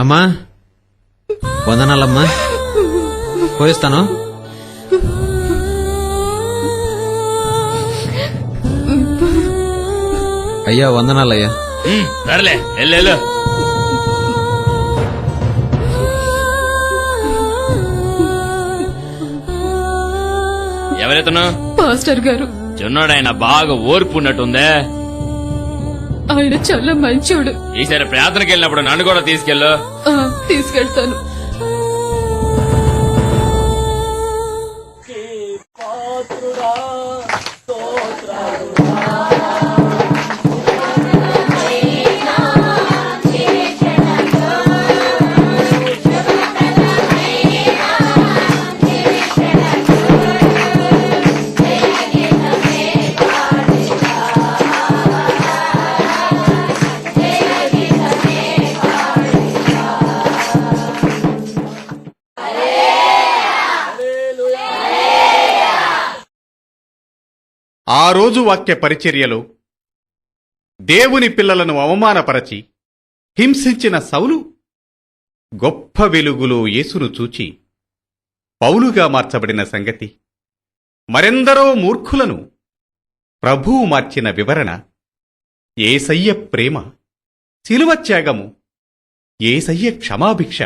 అమ్మా వందనాలమ్మా, పోయిస్తాను. అయ్యా వందనాలయ్యా. సరేలే వెళ్ళు. ఎవరైతను? పాస్టర్ గారు. చిన్నోడాయన బాగా ఓర్పు ఉన్నట్టుందే. ఆయన చాలా మంచోడు. ఈసారి ప్రార్థనకి వెళ్ళినప్పుడు నన్ను కూడా తీసుకెళ్ళు. తీసుకెళ్తాను. ఆ రోజు వాక్య పరిచర్యలో దేవుని పిల్లలను అవమానపరచి హింసించిన సౌలు గొప్ప వెలుగులో యేసును చూచి పౌలుగా మార్చబడిన సంగతి, మరెందరో మూర్ఖులను ప్రభువు మార్చిన వివరణ, యేసయ్య ప్రేమ, శిలువ త్యాగము, యేసయ్య క్షమాభిక్ష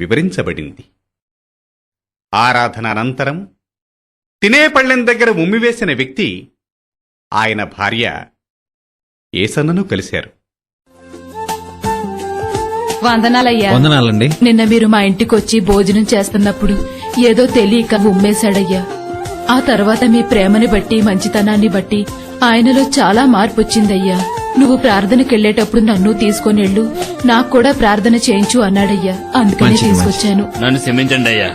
వివరించబడింది. ఆరాధన అనంతరం తినే పళ్ళెం దగ్గర ఉమ్మివేసిన వ్యక్తి ఆయన భార్య యేసన్నను కలిశారు. వందనాలయ్యా. వందనాలండి. నిన్న మీరు మా ఇంటికొచ్చి భోజనం చేస్తున్నప్పుడు ఏదో తెలియక ఉమ్మేశాడయ్యా. ఆ తర్వాత మీ ప్రేమని బట్టి మంచితనాన్ని బట్టి ఆయనలో చాలా మార్పు వచ్చిందయ్యా. నువ్వు ప్రార్థనకెళ్లేటప్పుడు నన్ను తీసుకొని వెళ్ళు, నాకు కూడా ప్రార్థన చేయించు అన్నాడయ్యా. అందుకని మంచిది, తీసుకొచ్చాను. నన్ను క్షమించండి అయ్యా.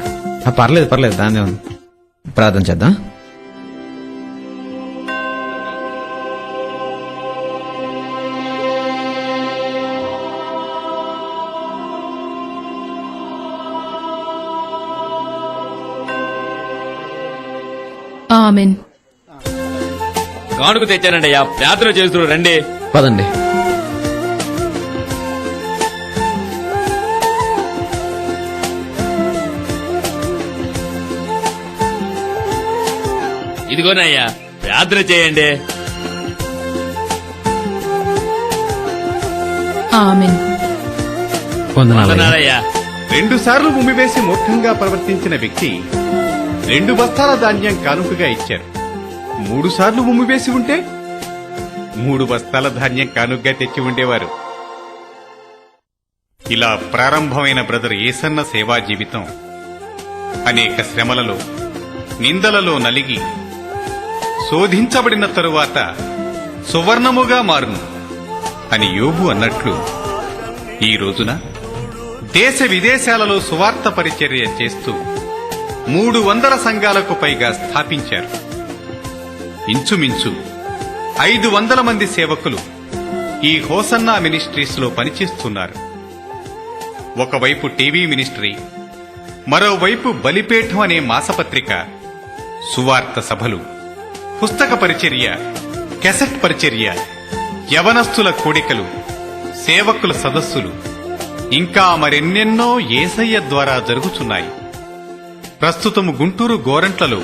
పర్లేదు పర్లేదు, దాన్నే ఉంది. ప్రార్థన చేద్దాం. ఆమెన్. కానుక తెచ్చానండి అయ్యా, ప్రార్థన చేస్తూ రండి. పదండి. ఇదిగోనయ్యా ప్రార్థన చేయండి. ఆమేన్. వందనాలయ్యా. 2 సార్లు ఉమ్మివేసి మూర్ఖంగా ప్రవర్తించిన వ్యక్తి 2 బస్తాల ధాన్యం కానుకగా ఇచ్చారు. 3 సార్లు ఉమ్మివేసి ఉంటే 3 బస్తాల ధాన్యం కానుకగా తెచ్చి ఉండేవారు. ఇలా ప్రారంభమైన బ్రదర్ ఏసన్న సేవా జీవితం అనేక శ్రమలలో, నిందలలో నలిగి శోధించబడిన తరువాత సువర్ణముగా మారును అని యోబు అన్నట్లు ఈ రోజున దేశ విదేశాలలో సువార్త పరిచర్య చేస్తూ 300 సంఘాలకు పైగా స్థాపించారు. ఇంచుమించు 500 మంది సేవకులు ఈ హోసన్నా మినిస్ట్రీస్ లో పనిచేస్తున్నారు. ఒకవైపు టీవీ మినిస్ట్రీ, మరోవైపు బలిపీఠం అనే మాసపత్రిక, సువార్త సభలు, పుస్తక పరిచర్య, కెసెట్ పరిచర్య, యవనస్తుల కూడికలు, సేవకుల సదస్సులు, ఇంకా మరెన్నెన్నో యేసయ్య ద్వారా జరుగుతున్నాయి. ప్రస్తుతము గుంటూరు గోరంట్లలో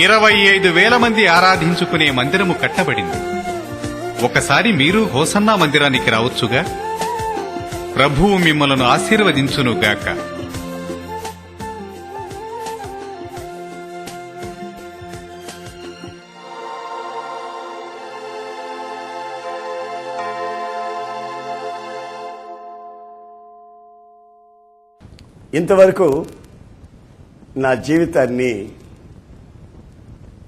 25,000 మంది ఆరాధించుకునే మందిరము కట్టబడింది. ఒకసారి మీరు హోసన్నా మందిరానికి రావచ్చుగా. ప్రభువు మిమ్మలను ఆశీర్వదించునుగాక. ఇంతవరకు నా జీవితాన్ని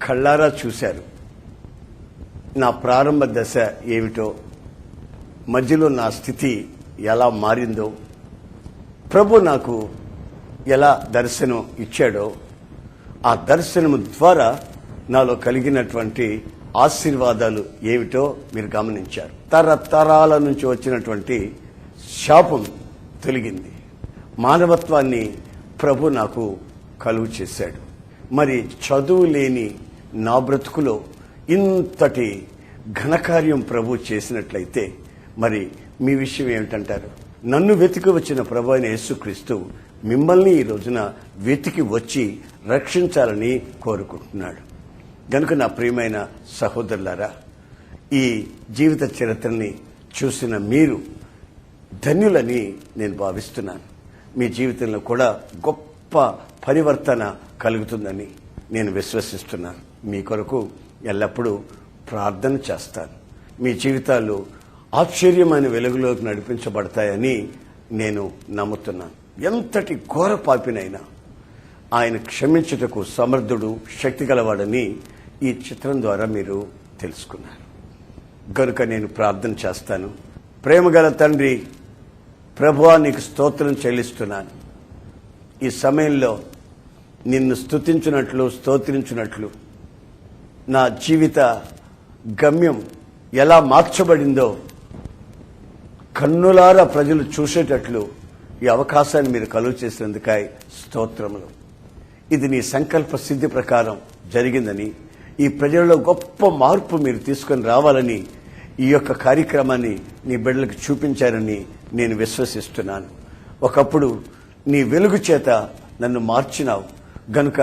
కళ్ళారా చూశారు. నా ప్రారంభ దశ ఏమిటో, మధ్యలో నా స్థితి ఎలా మారిందో, ప్రభు నాకు ఎలా దర్శనం ఇచ్చాడో, ఆ దర్శనము ద్వారా నాలో కలిగినటువంటి ఆశీర్వాదాలు ఏమిటో మీరు గమనించారు. తరతరాల నుంచి వచ్చినటువంటి శాపం తొలగింది. మానవత్వాన్ని ప్రభు నాకు కలుగు చేశాడు. మరి చదువు లేని నా బ్రతుకులో ఇంతటి ఘనకార్యం ప్రభు చేసినట్లయితే మరి మీ విషయం ఏమిటంటారు? నన్ను వెతికి వచ్చిన ప్రభు అయిన యేసుక్రీస్తు మిమ్మల్ని ఈ రోజున వెతికి వచ్చి రక్షించాలని కోరుకుంటున్నాడు. గనుక నా ప్రియమైన సహోదరులారా, ఈ జీవిత చరిత్రని చూసిన మీరు ధన్యులని నేను భావిస్తున్నాను. మీ జీవితంలో కూడా గొప్ప పరివర్తన కలుగుతుందని నేను విశ్వసిస్తున్నాను. మీ కొరకు ఎల్లప్పుడూ ప్రార్థన చేస్తాను. మీ జీవితాలు ఆశ్చర్యమైన వెలుగులోకి నడిపించబడతాయని నేను నమ్ముతున్నాను. ఎంతటి ఘోర పాపినైనా ఆయన క్షమించుటకు సమర్థుడు, శక్తి గలవాడని ఈ చిత్రం ద్వారా మీరు తెలుసుకున్నారు. కనుక నేను ప్రార్థన చేస్తాను. ప్రేమగల తండ్రి, ప్రభువా, నీకు స్తోత్రం చెల్లిస్తున్నాను. ఈ సమయంలో నిన్ను స్తుతించినట్లు, స్తోత్రించినట్లు నా జీవిత గమ్యం ఎలా మార్చబడిందో కన్నులారా ప్రజలు చూసేటట్లు ఈ అవకాశాన్ని మీరు కలుగు చేసినందుకై స్తోత్రములు. ఇది నీ సంకల్ప సిద్ధి ప్రకారం జరిగిందని, ఈ ప్రజలలో గొప్ప మార్పు మీరు తీసుకొని రావాలని ఈ యొక్క కార్యక్రమాన్ని నీ బిడ్డలకు చూపించారని నేను విశ్వసిస్తున్నాను. ఒకప్పుడు నీ వెలుగు చేత నన్ను మార్చినావు గనుక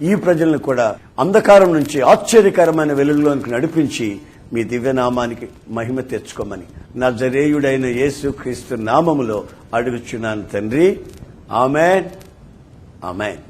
ఈ ప్రజలను కూడా అంధకారం నుంచి ఆశ్చర్యకరమైన వెలుగులోనికి నడిపించి మీ దివ్యనామానికి మహిమ తెచ్చుకోమని నజరేయుడైన యేసుక్రీస్తు నామములో అడుగుచున్నాను తండ్రి. ఆమేన్, ఆమేన్.